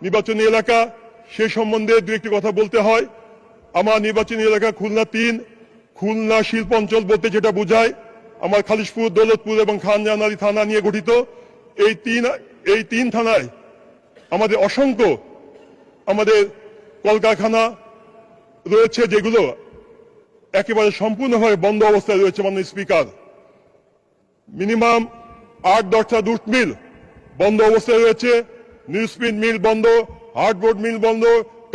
নির্বাচনী এলাকা, সে সম্বন্ধে দু একটি কথা বলতে হয়। আমার নির্বাচনী এলাকা খুলনা 3, খুলনা শিল্প অঞ্চল বলতে যেটা বোঝায় আমার খালিশপুর, দৌলতপুর এবং খানজাহান থানা নিয়ে গঠিত। এই তিন থানায় আমাদের অসংখ্য আমাদের কলকারখানা রয়েছে, যেগুলো একেবারে সম্পূর্ণভাবে বন্ধ অবস্থায় রয়েছে। মাননীয় স্পিকার, মিনিমাম 8-10টা জুট মিল বন্ধ অবস্থায় রয়েছে, নিউজপ্রিন্ট মিল বন্ধ, হার্ডবোর্ড মিল বন্ধ,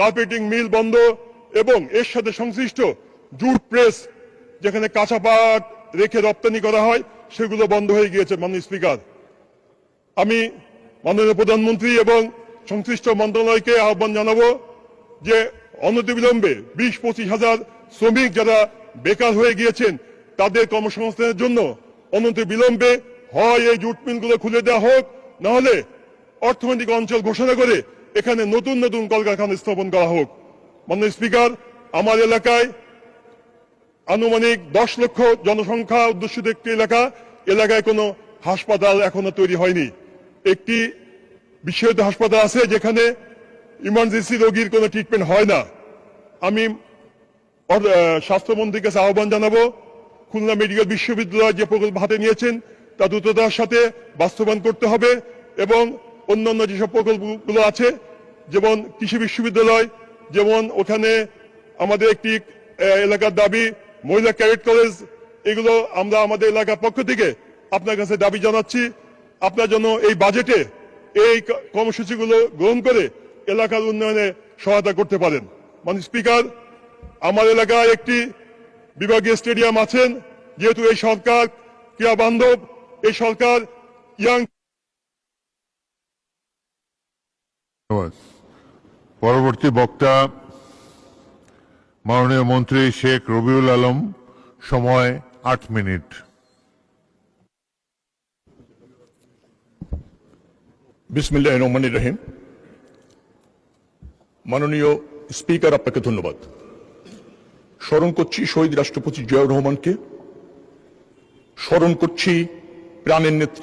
কার্পেটিং মিল বন্ধ, এবং এর সাথে সংশ্লিষ্ট জুট প্রেস যেখানে কাঁচা পাট রেখে রপ্তানি করা হয় সেগুলো বন্ধ হয়ে গিয়েছে। মাননীয় স্পিকার, আমি মাননীয় প্রধানমন্ত্রী এবং সংশ্লিষ্ট মন্ত্রণালয়কে আহ্বান জানাবো যে অনতিবিলম্বে 20-25 হাজার শ্রমিক যারা বেকার হয়ে গিয়েছেন তাদের কর্মসংস্থানের জন্য অনতিবিলম্বে হয় এই জুট মিলগুলো খুলে দেওয়া হোক, নাহলে অর্থনৈতিক অঞ্চল ঘোষণা করে এখানে নতুন নতুন কলকারখানা স্থাপন করা হোক। মাননীয় স্পিকার, আমার এলাকায় আনুমানিক 10 লক্ষ জনসংখ্যা অধ্যুষিত একটি এলাকায় কোনো হাসপাতাল এখনো তৈরি হয়নি। একটি বিশেষ হাসপাতাল আছে যেখানে ইমার্জেন্সি রোগীর কোনো ট্রিটমেন্ট হয় না। আমি স্বাস্থ্যমন্ত্রীর কাছে আহ্বান জানাবো, খুলনা মেডিকেল বিশ্ববিদ্যালয় যে প্রকল্প হাতে নিয়েছেন তা দ্রুততার সাথে বাস্তবায়ন করতে হবে, এবং অন্যান্য যেসব প্রকল্পগুলো আছে যেমন কৃষি বিশ্ববিদ্যালয়, যেমন ওখানে আমাদের একটি এলাকার দাবি মহিলা ক্যাডেট কলেজ, এগুলো আমরা আমাদের এলাকার পক্ষ থেকে আপনার কাছে দাবি জানাচ্ছি। আপনার জন্য এই বাজেটে এই কর্মসূচিগুলো গ্রহণ করে এলাকার উন্নয়নে সহায়তা করতে পারেন। মাননীয় স্পিকার, আমার এলাকায় একটি বিভাগীয় স্টেডিয়াম আছেন। যেহেতু এই সরকার ক্রীড়া বান্ধব, এই সরকার ইয়াং। পরবর্তী বক্তা মাননীয় মন্ত্রী শেখ রবিউল আলম, সময় 8 মিনিট। বিসমিল্লাহির রহমানির রহিম। মাননীয় স্পিকার, আপনাকে ধন্যবাদ। স্মরণ করছি শহীদ রাষ্ট্রপতি জিয়াউর রহমানকে, স্মরণ করছি প্রাণের নেত্রী